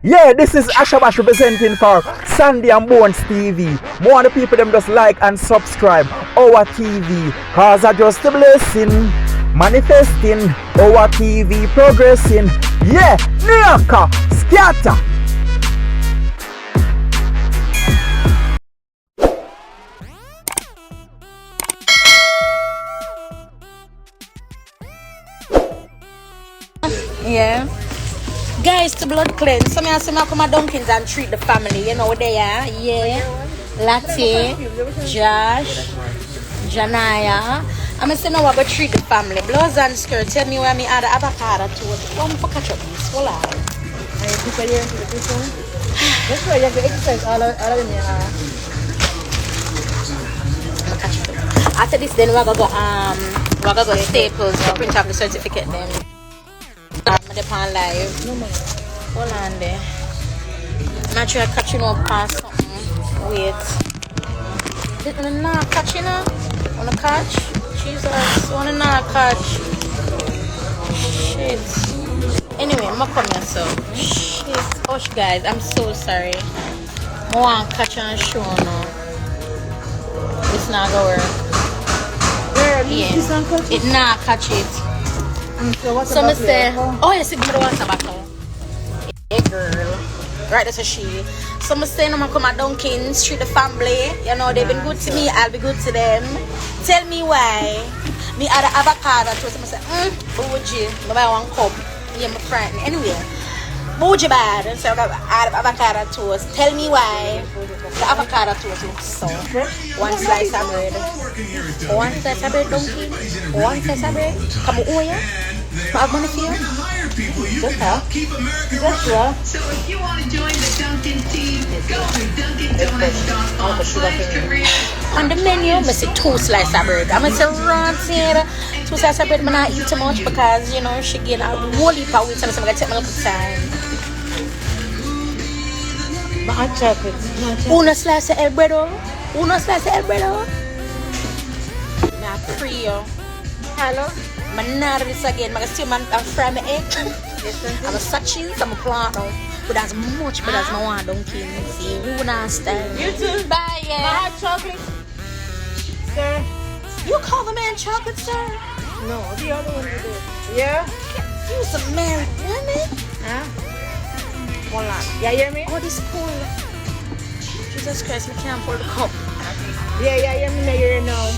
Yeah, this is Ashabash representing for Sandy and Bonez TV. More of the people them just like and subscribe our TV. Cause I just a blessing. Manifesting our TV progressing. Yeah, Nyaka, scatter. Yeah. Guys, to blood cleanse. So I say I come at Dunkins and treat the family. You know what they are? Yeah. Latte, Josh, Janaya. I'm say now I go treat the family. Blouse and skirt. Tell me where me add the avocado to it. One for catch up this. Hold on. That's why you have to exercise all of them. After this, then we're gonna go Staples to print out the certificate then. I'm on live. Hold on there. I'm not sure catching up past something. Wait. Didn't not catch, you know? Wanna catch? Jesus, wanna not catch? Shit. Anyway, I'm coming here, so. Shit. Oh, guys, I'm so sorry. I want to catch and show now. It's not gonna work. Yeah. It not catch it. So I say, oh yes, it's the water bottle. Yeah, girl. Right, that's a she. So I say, I'm gonna come at Dunkins, treat the family. You know, they've been good to me, I'll be good to them. Tell me why. Me add an avocado to it. I say, Bougie, I buy one cup. Yeah, my friend. Anyway, Bougie bad. So I add avocado toast. Tell me why the avocado toast looks so. One slice of bread. One slice of bread, Dunkin'. One slice of bread. Come on, yeah. I have money for you. Joshua. So if you want to join the Dunkin' team, go to DunkinDonuts.com/career. On the menu, I say 2 slices of bread. I'm going to say right 2 slices of bread. I'm not eat too much because, you know, she get a whole heap of weight. So I'm going to take my little time. My hot chocolate. Una slice of bread. Una slice of bread. Now, Frio. Hello. I'm not this again. I'm still fry my egg. I'm a sachets, I'm a plant now. But that's much better as my one Dunkin'. See, who not style. You too. Bye, yeah. My hot chocolate. Sir. You call the man chocolate, sir? No, the other one you do. Yeah? You was a married woman? Huh? Hold on. Yeah, you hear me? Oh, this pool. Jesus Christ, I can't pull the cup. Yeah, you hear me now, you hear now.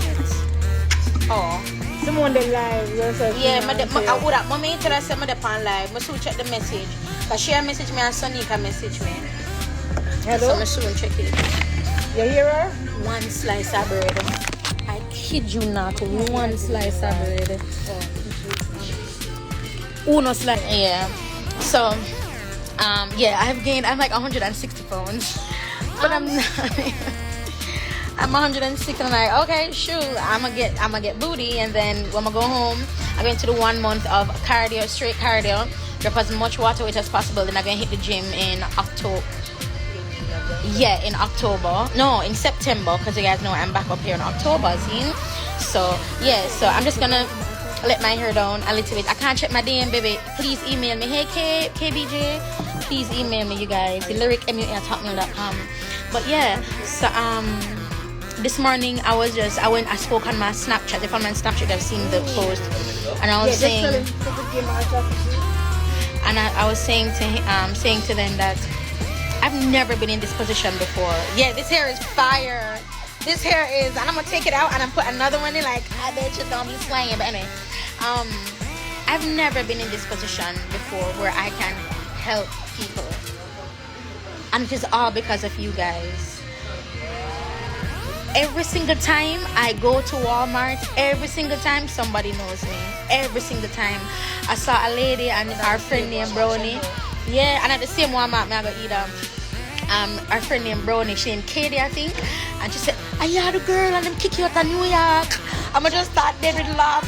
Oh. Someone they live. Yeah, I would have. Mommy told us I'm on live. I soon check the message. Because she message me and Sonika message me. Hello? So I soon check it. You hear her? 1 slice of bread. I kid you not. 1 slice of bread. Uno slice. Yeah. So, yeah, I'm like 160 pounds. But I'm not. I'm 106 and I'm like, okay, shoot, I'm gonna get booty, and then when I go home, I'm going to do 1 month of cardio, straight cardio, drop as much water weight as possible. Then I'm gonna hit the gym in October. Yeah, in October. No, in September, because you guys know I'm back up here in October, see? So yeah, so I'm just gonna let my hair down a little bit. I can't check my DM, baby. Please email me. Hey KBJ, please email me, you guys. lyricmu@hotmail.com. But yeah, so this morning I spoke on my Snapchat. If I'm on Snapchat, I've seen the post, and I was saying, and I was saying to them that I've never been in this position before. Yeah, this hair is fire. This hair is, and I'm gonna take it out and I'm put another one in. Like, I bet you don't be slaying. But anyway, I've never been in this position before where I can help people, and it is all because of you guys. Every single time I go to Walmart, every single time somebody knows me. Every single time. I saw a lady and our friend named Brownie. Yeah, and at the same Walmart, I go eat our friend named Brownie. She named Katie, I think. And she said, "I are the girl and them kick you out of New York." I'ma just start dead with laugh.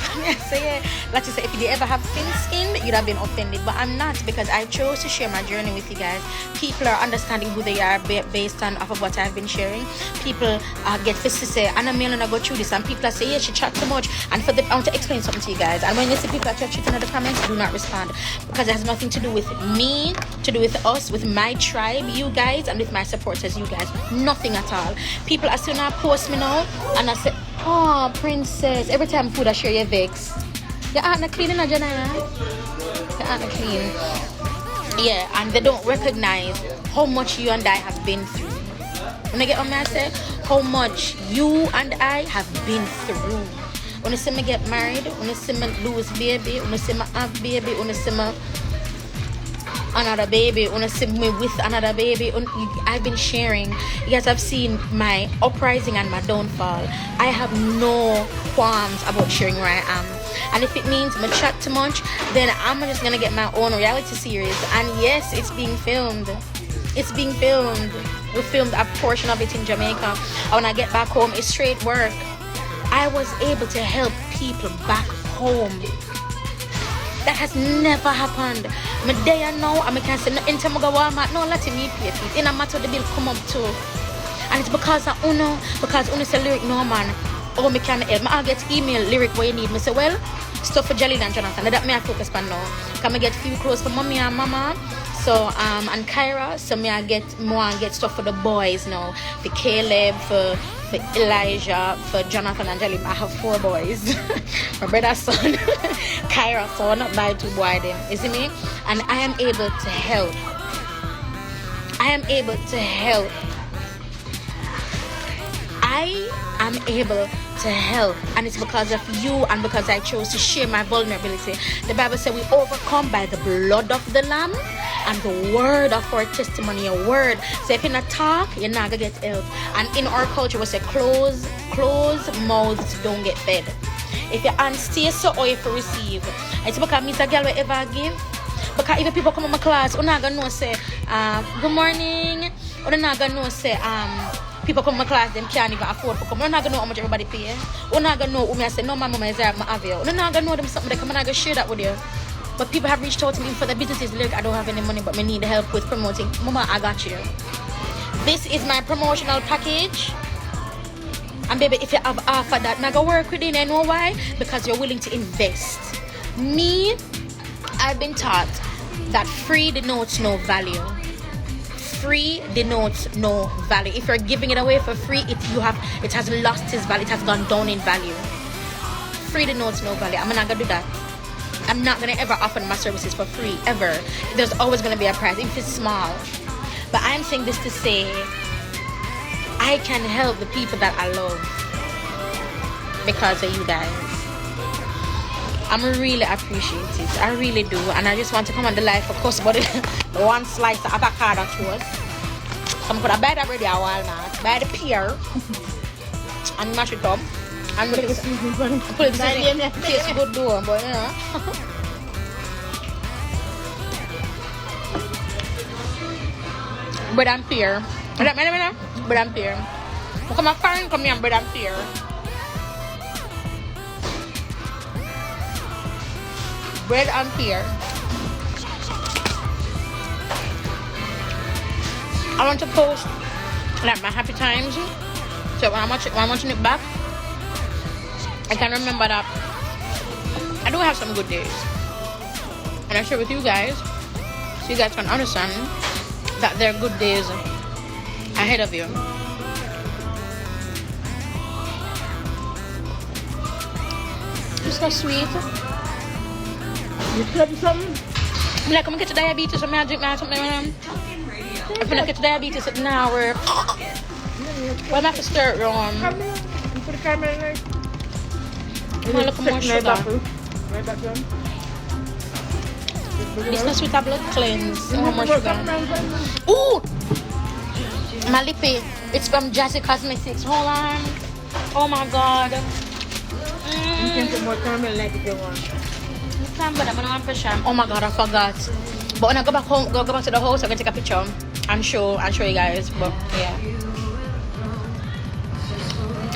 Say, like you said, if you ever have thin skin, you'd have been offended. But I'm not, because I chose to share my journey with you guys. People are understanding who they are based on off of what I've been sharing. People get fishy say, "Anna Millen, I go through this," and people are saying, "Yeah, she chat too much." And for the, I want to explain something to you guys. And when you see people that chat in the comments, do not respond, because it has nothing to do with me, to do with us, with my tribe, you guys, and with my supporters, you guys. Nothing at all. People are still not post me now, and I say, "Oh, princess, every time food I share your vex. Your aunt not clean, Jana. Your aunt not clean." Yeah, and they don't recognize how much you and I have been through. When I get on me, I say, how much you and I have been through. When you see me get married, when you see me lose baby, when you see me have baby, when you see me another baby, when you see me with another baby, I've been sharing. You guys have seen my uprising and my downfall. I have no qualms about sharing where I am. And if it means me chat too much, then I'm just gonna get my own reality series. And yes, it's being filmed. It's being filmed. We filmed a portion of it in Jamaica. And when I get back home, it's straight work. I was able to help people back home. That has never happened. Me there now, and I can say, anytime I go Walmart, no, let me pay for it. In a matter the bill come up too. And it's because of Uno, because Uno say lyric, no man. Oh, me can help. I get email lyric where you need. Me say, well, stuff for Jalil and Jonathan. That me I focus on now. Can I get few clothes for mommy and mama? So and Kyra, so me I get more and get stuff for the boys now. For Caleb, for Elijah, for Jonathan and Jalil. I have 4 boys. My brother's son, Kyra son, my 2 boys them. You see me? And I am able to help. I am able to help. I am able to help, and it's because of you and because I chose to share my vulnerability. The Bible says we overcome by the blood of the Lamb and the word of our testimony. A word. So if you're not talk, you're not gonna get help. And in our culture we say closed mouths don't get fed. If your hand stay so, or if you receive, it's because me a girl will ever give. Because if people come in my class, you're not gonna know say good morning, or you're not gonna know say people come to my class, them can't even afford to come. You're not gonna know how much everybody pay. You're not gonna know who I say, no, my mama is there, my avio. You're not gonna know them something that I'm not gonna share that with you. But people have reached out to me for the businesses. Look, I don't have any money, but I need help with promoting. Mama, I got you. This is my promotional package. And baby, if you have offer that, I'm gonna work with you. You know why? Because you're willing to invest. Me, I've been taught that free denotes no value. Free denotes no value. If you're giving it away for free, it has lost its value. It has gone down in value. Free denotes no value. I'm not gonna do that. I'm not gonna ever offer my services for free, ever. There's always gonna be a price, if it's small. But I'm saying this to say, I can help the people that I love because of you guys. I'm really appreciate it. I really do. And I just want to come on the live for course about the one slice of avocado toast. So I'm gonna buy that already at Walmart. Buy the pear and mash it up. And put it in it. Tastes good though, but you know. Bread and pear. Bread and pear. Come on, come here, bread and pear. Bread and pear. I want to post like my happy times. So when I'm watching it back, I can remember that I do have some good days. And I share with you guys so you guys can understand that there are good days ahead of you. It's so sweet. You said something? I'm like, I'm gonna get diabetes, so I'm gonna drink my something. I'm gonna get diabetes at an hour. Well, I'm have to stir it wrong. You put the camera in there. I'm gonna look more sugar. Right back down. This is sweet blood cleanse. How more sugar? Ooh! My lippy. It's from Jazzy Cosmetics. Hold on. Oh my god. You can put more caramel like if you want. Oh my god, I forgot. But when I go back home, go back to the house, I'm gonna take a picture and show you guys. But yeah.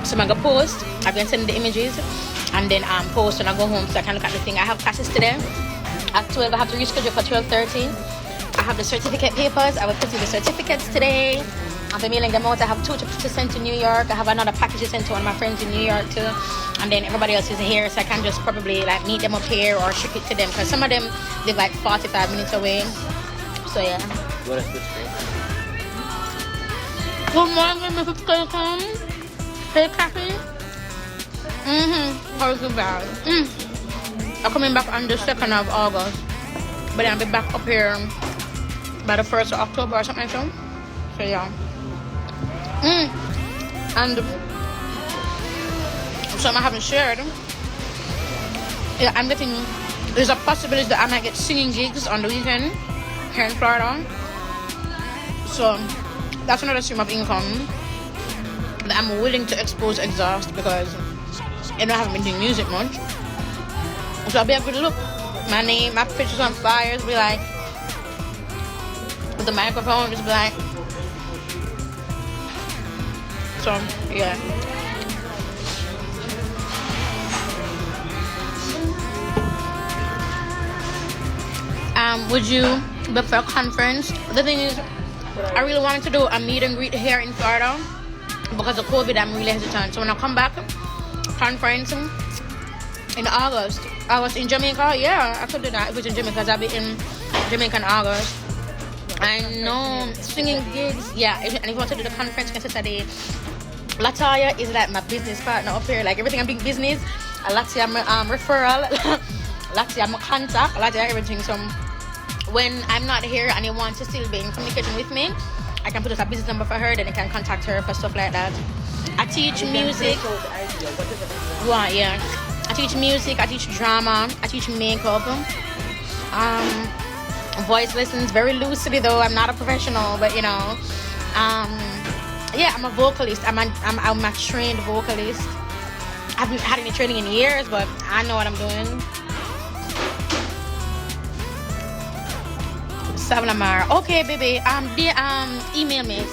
So I'm gonna post. I'm gonna send the images and then post when I go home so I can look at the thing. I have classes today at 12. I have to reschedule for 12:30. I have the certificate papers. I will put in the certificates today. I'll be mailing them out. I have 2 to send to New York. I have another package to send to one of my friends in New York too. And then everybody else is here, so I can just probably like meet them up here or ship it to them because some of them live like 45 minutes away. So yeah. Good morning, Mrs. Clayton. Hey, Kathy. How's it bad? I'm coming back on the 2nd of August, but I'll be back up here by the 1st of October or something like that. So yeah. And some I haven't shared. Yeah, I'm getting. There's a possibility that I might get singing gigs on the weekend here in Florida. So that's another stream of income that I'm willing to expose exhaust because I haven't been doing music much. So I'll be able to look. My name, my pictures on flyers be like with the microphone, just be like. So yeah. Would you book for a conference? The thing is, I really wanted to do a meet and greet here in Florida because of COVID. I'm really hesitant. So when I come back, conference in August. I was in Jamaica. Yeah, I could do that. It was in Jamaica because I'll be in Jamaica in August. I know singing gigs. Yeah, and if you want to do the conference, Saturday. Lataya is like my business partner up here. Like everything I'm doing business. Lataya my referral. Lataya my contact. Lataya everything. So when I'm not here and you want to still be in communication with me, I can put out a business number for her. Then you can contact her for stuff like that. I teach music. Yeah. I teach music. I teach drama. I teach makeup. Voice lessons very loosely though. I'm not a professional, but you know. Yeah, I'm a vocalist. I'm a trained vocalist. I haven't had any training in years, but I know what I'm doing. Savlamar. Okay, baby. Email me.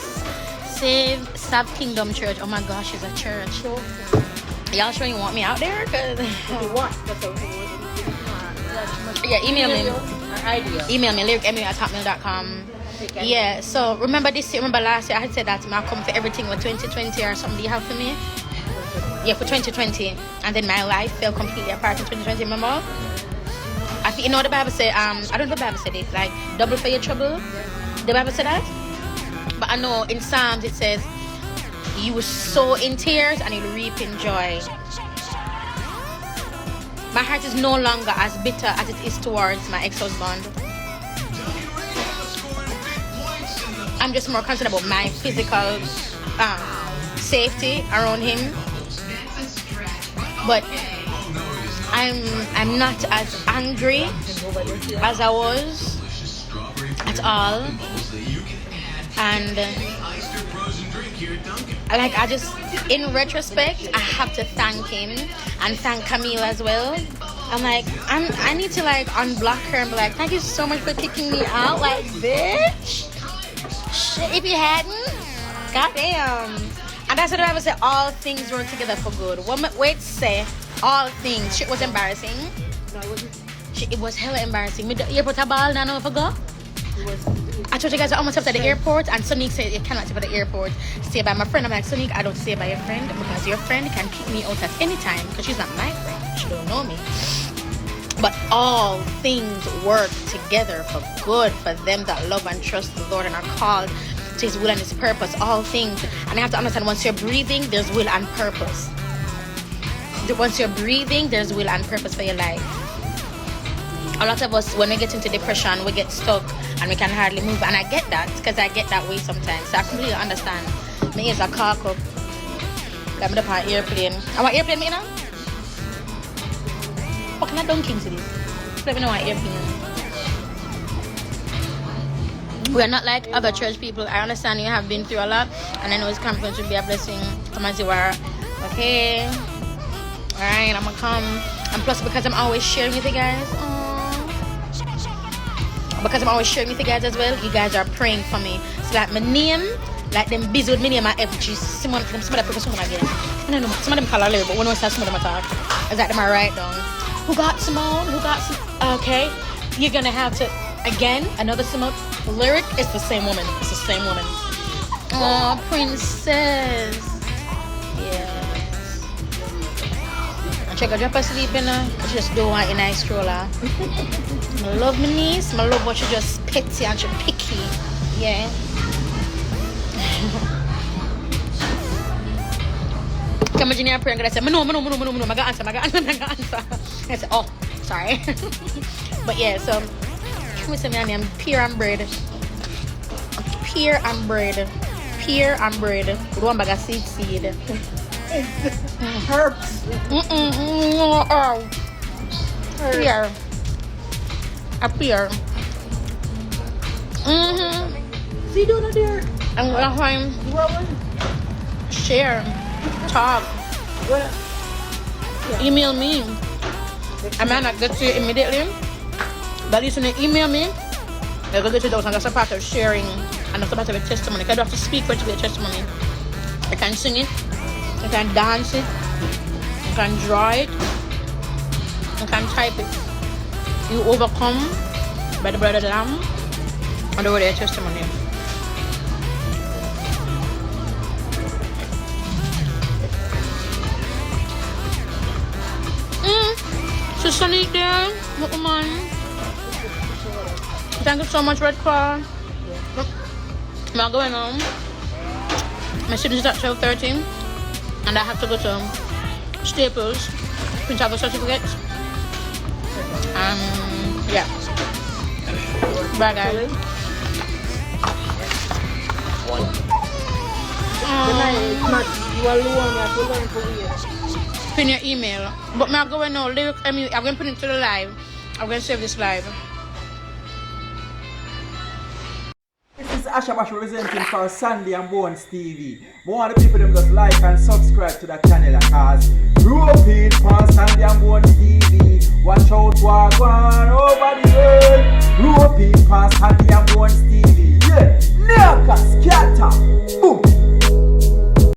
Save Kingdom Church. Oh my gosh, it's a church. Y'all sure you want me out there? Cause yeah, email me. Email me lyricmu@hotmail.com. Yeah, so remember last year I had said that I come for everything with 2020 or something. Do you have for me? Yeah, for 2020, and then my life fell completely apart in 2020. Remember? I think you know the Bible said I don't know the Bible said it like double for your trouble. The Bible said that, but I know in Psalms it says you will sow in tears and you'll reap in joy. My heart is no longer as bitter as it is towards my ex-husband. I'm just more concerned about my physical safety around him. But I'm not as angry as I was at all. And like I just, in retrospect, I have to thank him and thank Camille as well. I'm like, I need to like unblock her and be like, thank you so much for kicking me out, like bitch. Shit, if you hadn't, goddamn. And that's what the Bible said, all things work together for good. Wait, say all things. Shit was embarrassing. No, it wasn't. It was hella embarrassing. Me the airport a ball, now I forgot. I told you guys I almost left at the airport, and Sonique said you cannot stay by the airport. Stay by my friend. I'm like, Sonique, I don't stay by your friend because your friend can kick me out at any time because she's not my friend. She don't know me. But all things work together for good for them that love and trust the Lord and are called to His will and His purpose. All things. And I have to understand, once you're breathing, there's will and purpose. Once you're breathing, there's will and purpose for your life. A lot of us, when we get into depression, we get stuck and we can hardly move. And I get that because I get that way sometimes. So I completely understand. My ears are cocked up. I'm up on airplane. I want airplane, you know? What can I do to this? Let me know what airplane. We are not like other church people. I understand you have been through a lot. And I know this conference will be a blessing. Come and see where. Okay. Alright, I'm gonna come. And plus, because I'm always sharing with you guys. Because I'm always sharing with you guys as well, you guys are praying for me. So like my name Like them busy with me name and FG. Some of them prefer someone again. I don't know. Some of them call a lyric, but when I say some of them attack, is that them I write down. Who got Simone? Who got some? Okay, you're gonna have to again another Simone lyric. It's the same woman. It's the same woman. Oh, princess. Yes. And check out drop asleep, you know. She just do want a nice stroller. I love my niece. I love what she just petty and she picky. Yeah. Come on, I'm praying. I said, no. I got answer. I said, oh, sorry. But yeah, so can we say my name? Pear and bread. Pear and bread. One bag of seed. Herbs. Pear. A pear. See, do it there. I'm gonna find share, talk, email me. I might not get to you immediately, but at least when you email me, they're gonna get to those, and that's a part of sharing, and that's a part of a testimony. You don't have to speak for it to be a testimony. You can sing it, you can dance it, you can draw it, you can type it. You overcome by the blood of the Lamb and the word of your testimony. So sunny there, woman. Thank you so much, Red Claw. I'm going home. My students at 12:30, and I have to go to Staples, print out the certificates. Yeah. Bye, guys. You alone, you have to learn for years. Pin your email. But I'm going now. I'm going to put it to the live. I'm going to save this live. This is Asha Bash representing for Sandy and Bonez TV. More of the people them just like and subscribe to the channel because European for Sandy and Bonez TV. Watch out what going on over the world. European for Sandy and Bonez TV. Yeah.